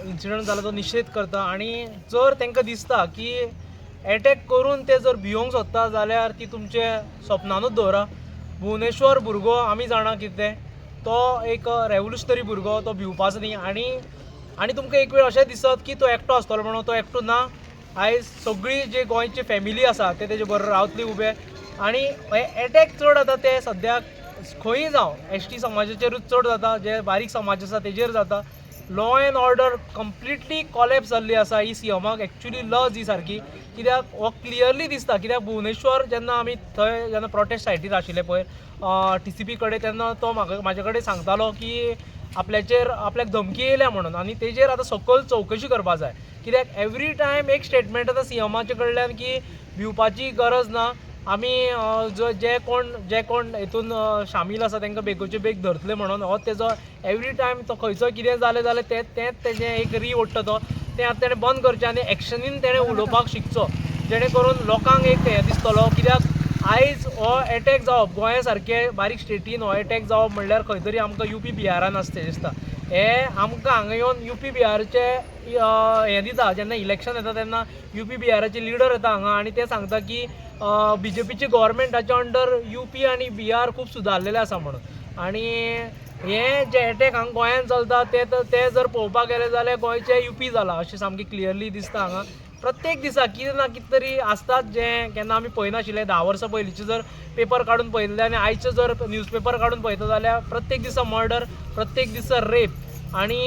Incident जाला तो निषेध करता आणि जर तांकां दिसता की एटॅक करून ते जर भिवंक सोदता जाल्यार ती तुमचे स्वप्नानूच दवरा. भुवनेश्वर भुरगो आमी जाणा कितें तो एक रेवल्युशनरी भुरगो, तो भिवपाचो न्ही. आनी तुमकां एक वेळ अशें दिसत की तो एकटो आसतलो म्हणून. तो एकटो ना. आयज सगळी जे गोंयची फॅमिली आसा ते तेजे बरोबर रावतली उबे. आनी हे एटॅक चड जाता ते सद्याक खंयी जावं एसटी समाजाचेरूच चड जाता, जे बारीक समाज आसा तेजेर जाता. Law end order completely collapse जाल्ली आसा. ही सीएमाक एक्चुली लज ही सारकी, कित्याक हो क्लियरली दिसता. कित्याक भुवनेश्वर जेन्ना आमी थंय जेन्ना प्रोटेस्ट सायटीर आशिल्ले पळय TCP कडेन, तेन्ना तो म्हाजे कडेन सांगतालो की आपल्याक धमकी येयल्या म्हणून, आनी तेजेर आतां सकयल चवकशी करपा जाय. कित्याक एवरी टायम एक स्टेटमेंट येता सीएमाचे कडल्यान की भिवपाची गरज ना, आमी जे कोण हितून शामील आसा तांकां बेगोचे बेग धरतले म्हणून. हो तेजो एवरी टायम तो खंयचो कितें जालें जाल्यार तेंच तेजें एक ओडटा तो. तें आतां तेणें बंद करचें आनी एक्शनीन तेणें उलोवपाक शिकचो, जेणे करून लोकांक एक हें दिसतलो. कित्याक आयज हो एटॅक जावप गोंया सारके बारीक स्टेटीन हो एटॅक जावप म्हणल्यार खंय तरी आमकां UP बिहारान आसता दिसता. हे आमकां हांगा येवन UP बिहारचे हें दिता. जेन्ना इलेक्शन येता तेन्ना UP बिहाराचे लिडर येता हांगा आनी ते सांगता की BJPची गव्हर्मेंटाच्या अंडर UP आनी बिहार खूब सुदारलेले आसा म्हणून. आनी हे जे एटॅक हांगा गोंयांत चलता ते जर पळोवपाक गेले जाल्यार गोंयचे UP जाला अशें सामकें क्लियरली दिसता हांगा. प्रत्येक दिसा कितें ना कितें तरी आसताच, जें केन्ना आमी पळयनाशिल्ले. 10 वर्सां पयलींचे जर पेपर काडून पळयले आनी आयचे जर न्यूजपेपर काडून पळयता जाल्यार प्रत्येक दिसा मर्डर, प्रत्येक दिसा रेप. आनी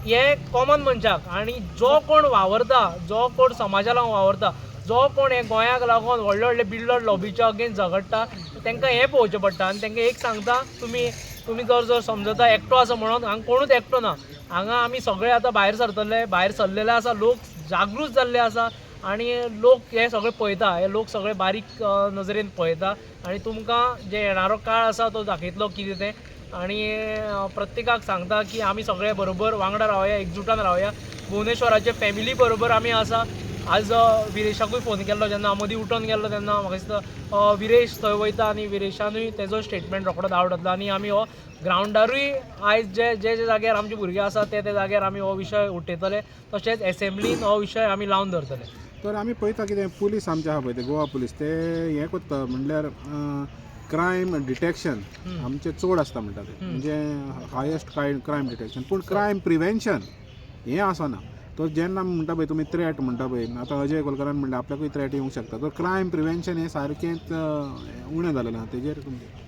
हे कॉमन मनशाक आनी जो कोण वावरता, जो कोण समाजा लागून वावरता, जो कोण हे गोंयाक लागून व्हडले व्हडले बिल्डर लॉबीच्या अगेन्स्ट झगडटा, तांकां हें पळोवचें पडटा. आनी तांकां एक सांगता, तुमी जर समजता एकटो आसा म्हणून, हांगा कोणूच एकटो ना. हांगा आमी सगळे आतां भायर सरलेले आसा. लोक जागृत जाल्ले आसा आनी लोक हे सगळे पळयता. हे लोक सगळे बारीक नजरेन पळयता आनी तुमकां जे येणारो काळ आसा तो दाखयतलो कितें तें. आनी प्रत्येकाक सांगता की आमी सगळे बरोबर वांगडा रावया, एकजुटान रावया. भुवनेश्वराचे फॅमिली बरोबर आमी आसा. आज विरेशाकूय फोन केल्लो, जेन्ना मदीं उठोन गेल्लो तेन्ना म्हाका दिसता विरेश थंय वयता आनी विरेशानूय तेजो स्टेटमेंट रोखडोच आवट जातलो. आनी आमी हो ग्रावंडारूय आयज जे जाग्यार आमचे भुरगे आसा ते जाग्यार आमी हो विशय उठयतले. तशेंच एसेंब्लीन हो विशय आमी लावन धरतले. तर आमी पळयता कितें पुलीस आमचे आहा पळय ते गोवा पुलीस ते हें करता म्हणल्यार क्रायम डिटेक्शन आमचें चड आसता म्हणटा ते, म्हणजे हायेस्ट क्रायम डिटेक्शन. पूण क्रायम प्रिवेंशन हें आसना. तो जेन्ना म्हणटा पळय तुमी थ्रेट म्हणटा पळय, आतां अजय कोलकरान म्हणटा आपल्याकूय थ्रेट येवंक शकता. तर क्रायम प्रिवेंशन हें सारकेंच उणें जालेलें आहा. तेजेर तुमचें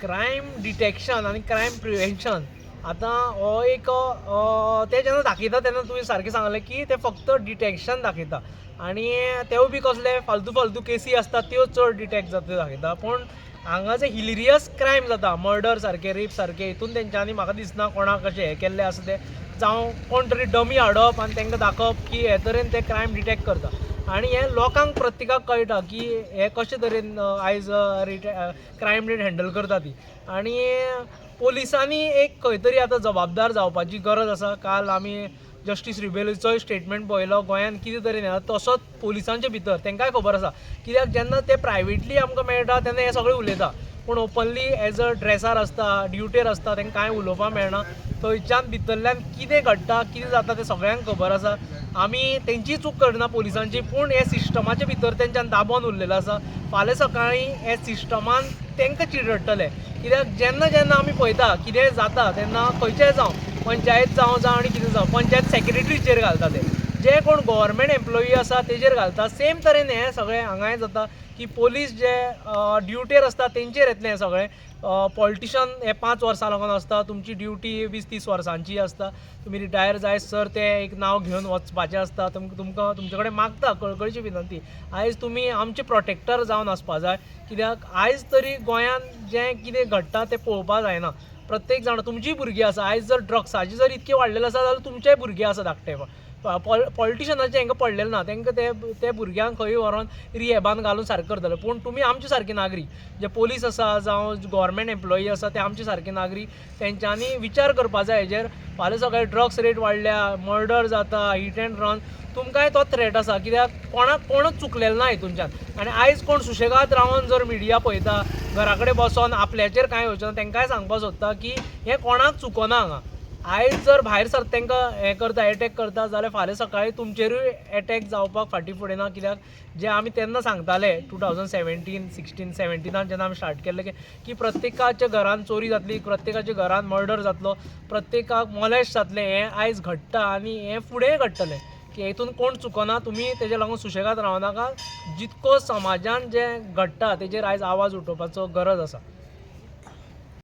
क्रायम डिटेक्शन आनी क्रायम प्रिवेंशन आतां हो एक ते जेन्ना दाखयता तेन्ना तुवें सारकें सांगलें की ते फक्त डिटेक्शन दाखयता. आनी तेवूय बी कसले फालतू केसी आसता त्यो चड डिटेक्ट जाता दाखयता. पूण हांगा जे हिलेरियस क्रायम जाता, मर्डर सारके, रेप सारके, हितून तेंच्यांनी म्हाका दिसना कोणाक अशें हें केल्लें आसा तें. जावं कोण तरी डमी हाडप आनी तांकां दाखोवप की हे तरेन ते क्रायम डिटेक्ट करता. आनी हें लोकांक प्रत्येकाक कळटा की हे कशे तरेन आयज क्रायम रेट हँडल करता ती. आनी पोलिसांनी एक खंय तरी आतां जबाबदार जावपाची गरज आसा. काल आमी जस्टीस रिबेलोचोय स्टेटमेंट पळयलो. गोंयांत कितें तरेन येता तसोच पोलिसांचे भितर तांकांय खबर आसा. कित्याक जेन्ना ते प्रायवेटली आमकां मेळटा तेन्ना हे सगळे उलयता, पूण ओपनली एज अ ड्रेसार आसता, ड्युटेर आसता, तांकां कांय उलोवपाक मेळना. थंयच्यान भितरल्यान कितें घडटा, कितें जाता तें सगळ्यांक खबर आसा. आमी तेंची चूक करना पोलिसांची, पूण हे सिस्टमाचे भितर तेंच्यान दाबोन उरलेलो आसा. फाल्यां सकाळीं हे सिस्टमान तांकां चिडटले. कित्याक जेन्ना आमी पळयता कितें जाता तेन्ना खंयचेंय जावं, पंचायत जावं आनी कितें जावं, पंचायत सेक्रेटरीचेर घालता ते. जे कोण गव्हर्मेंट एम्प्लॉई आसा तेजेर घालता. सेम तरेन हें सगळें हांगाय जाता की पोलीस जे ड्युटेर आसता तेंचेर येतलें हें सगळें. पॉलिटिशन हे 5 वर्सां लागून आसता, तुमची ड्युटी 20-30 वर्सांची आसता. तुमी रिटायर जायसर तें एक नांव घेवन वचपाचें आसता. तुमकां तुमचे कडेन मागता कळकळीची विनंती, आयज तुमी आमचे प्रोटेक्टर जावन आसपा जाय. कित्याक आयज तरी गोंयांत जें कितें घडटा तें पळोवपा जायना. प्रत्येक जाण तुमचीय भुरगीं आसा. आयज जर ड्रग्साची जर इतके वाडलेले आसा जाल्यार तुमचेय भुरगे आसा धाकटे. पॉलिटिशनाचें हांकां पडलेलें ना. तांकां ते भुरग्यांक खंय व्हरोन रिहॅबान घालून सारकें करतले. पूण तुमी आमचे सारके नागरीक, जे पोलीस आसा जावं गव्हर्मेंट एम्प्लॉई आसा ते आमचे सारके नागरीक. तेंच्यांनी विचार करपा जाय हेजेर. फाल्यां सगळे ड्रग्स रेट वाडल्या, मर्डर जाता, हीट एंड रन, तुमकांय तो थ्रेट आसा. कित्याक कोणूच चुकलेलो ना हितूनच्यान. आनी आयज कोण सुशेगाद रावन जर मिडिया पळयता, घरा कडेन बसोन आपल्याचेर कांय येवचें ना, तांकांय सांगपाक सोदता की हें कोणाक चुकोना हांगा. आयज जर भायर सर तांकां हें करता एटॅक करता जाल्यार फाल्यां सकाळीं तुमचेरूय एटॅक जावपाक फाटीं फुडें ना. कित्याक जे आमी तेन्ना सांगताले 2017, 16, 17 जेन्ना आमी स्टार्ट केल्ले की प्रत्येकाच्या घरान चोरी जातली, प्रत्येकाच्या घरान मर्डर जातलो, प्रत्येकाक मॉलेस्ट जातलें, हें आयज घडटा आनी हें फुडेंय घडटलें. की हितून कोण चुकना, तुमी तेजे लागून सुशेगाद रावनाका. जितको समाजान जें घडटा तेजेर आयज आवाज उठोवपाचो गरज आसा.